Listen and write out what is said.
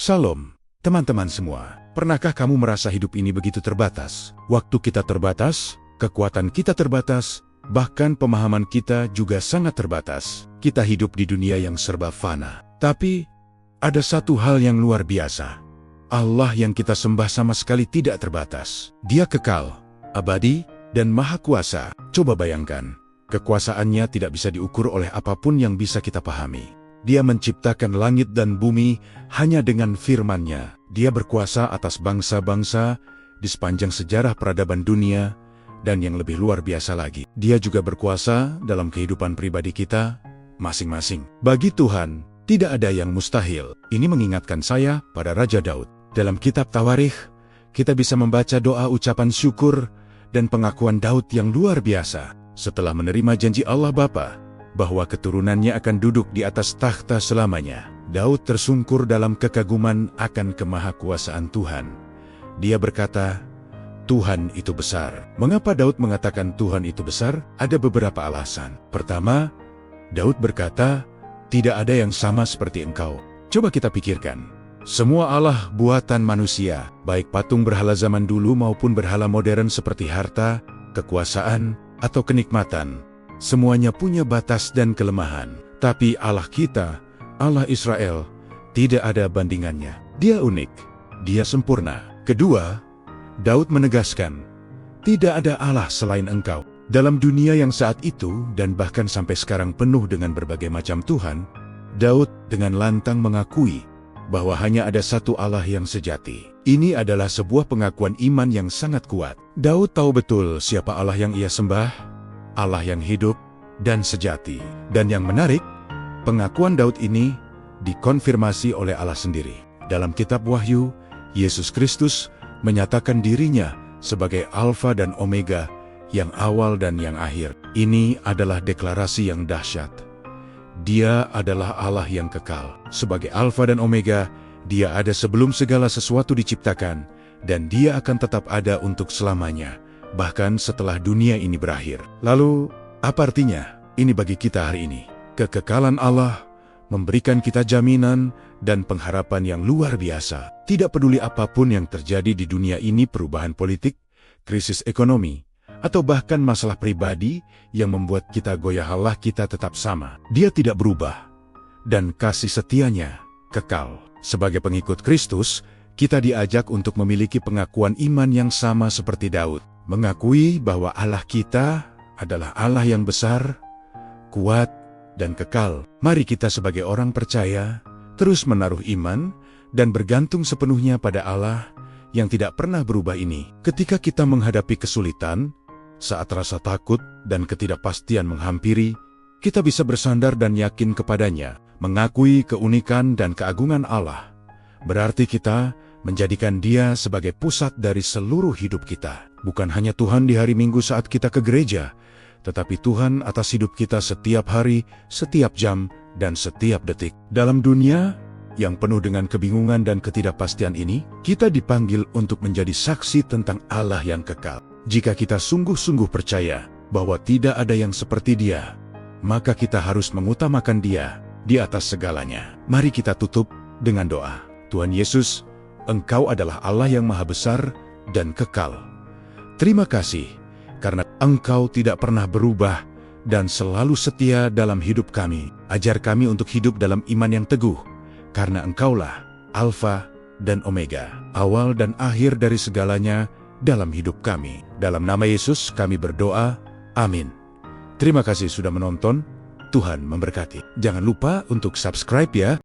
Salam, teman-teman semua. Pernahkah kamu merasa hidup ini begitu terbatas? Waktu kita terbatas, kekuatan kita terbatas, bahkan pemahaman kita juga sangat terbatas. Kita hidup di dunia yang serba fana. Tapi, ada satu hal yang luar biasa. Allah yang kita sembah sama sekali tidak terbatas. Dia kekal, abadi, dan maha kuasa. Coba bayangkan, kekuasaannya tidak bisa diukur oleh apapun yang bisa kita pahami. Dia menciptakan langit dan bumi hanya dengan firman-Nya. Dia berkuasa atas bangsa-bangsa di sepanjang sejarah peradaban dunia, dan yang lebih luar biasa lagi, Dia juga berkuasa dalam kehidupan pribadi kita masing-masing. Bagi Tuhan, tidak ada yang mustahil. Ini mengingatkan saya pada Raja Daud. Dalam kitab Tawarikh, kita bisa membaca doa ucapan syukur dan pengakuan Daud yang luar biasa. Setelah menerima janji Allah Bapa bahwa keturunannya akan duduk di atas takhta selamanya, Daud tersungkur dalam kekaguman akan kemahakuasaan Tuhan. Dia berkata, Tuhan itu besar. Mengapa Daud mengatakan Tuhan itu besar? Ada beberapa alasan. Pertama, Daud berkata, tidak ada yang sama seperti Engkau. Coba kita pikirkan. Semua Allah buatan manusia, baik patung berhala zaman dulu maupun berhala modern seperti harta, kekuasaan, atau kenikmatan, semuanya punya batas dan kelemahan. Tapi Allah kita, Allah Israel, tidak ada bandingannya. Dia unik, Dia sempurna. Kedua, Daud menegaskan, tidak ada Allah selain Engkau. Dalam dunia yang saat itu dan bahkan sampai sekarang penuh dengan berbagai macam Tuhan, Daud dengan lantang mengakui bahwa hanya ada satu Allah yang sejati. Ini adalah sebuah pengakuan iman yang sangat kuat. Daud tahu betul siapa Allah yang ia sembah, Allah yang hidup dan sejati. Dan yang menarik, pengakuan Daud ini dikonfirmasi oleh Allah sendiri. Dalam kitab Wahyu, Yesus Kristus menyatakan dirinya sebagai Alfa dan Omega, yang awal dan yang akhir. Ini adalah deklarasi yang dahsyat. Dia adalah Allah yang kekal. Sebagai Alfa dan Omega, Dia ada sebelum segala sesuatu diciptakan, dan Dia akan tetap ada untuk selamanya, bahkan setelah dunia ini berakhir. Lalu, apa artinya ini bagi kita hari ini? Kekekalan Allah memberikan kita jaminan dan pengharapan yang luar biasa. Tidak peduli apapun yang terjadi di dunia ini, perubahan politik, krisis ekonomi, atau bahkan masalah pribadi yang membuat kita goyah, Allah kita tetap sama. Dia tidak berubah, dan kasih setianya kekal. Sebagai pengikut Kristus, kita diajak untuk memiliki pengakuan iman yang sama seperti Daud. Mengakui bahwa Allah kita adalah Allah yang besar, kuat, dan kekal. Mari kita sebagai orang percaya terus menaruh iman dan bergantung sepenuhnya pada Allah yang tidak pernah berubah ini. Ketika kita menghadapi kesulitan, saat rasa takut dan ketidakpastian menghampiri, kita bisa bersandar dan yakin kepadanya. Mengakui keunikan dan keagungan Allah berarti kita menjadikan Dia sebagai pusat dari seluruh hidup kita. Bukan hanya Tuhan di hari Minggu saat kita ke gereja, tetapi Tuhan atas hidup kita setiap hari, setiap jam, dan setiap detik. Dalam dunia yang penuh dengan kebingungan dan ketidakpastian ini, kita dipanggil untuk menjadi saksi tentang Allah yang kekal. Jika kita sungguh-sungguh percaya bahwa tidak ada yang seperti Dia, maka kita harus mengutamakan Dia di atas segalanya. Mari kita tutup dengan doa. Tuhan Yesus, Engkau adalah Allah yang maha besar dan kekal. Terima kasih, karena Engkau tidak pernah berubah dan selalu setia dalam hidup kami. Ajar kami untuk hidup dalam iman yang teguh, karena Engkaulah Alfa dan Omega, awal dan akhir dari segalanya dalam hidup kami. Dalam nama Yesus kami berdoa, amin. Terima kasih sudah menonton, Tuhan memberkati. Jangan lupa untuk subscribe ya.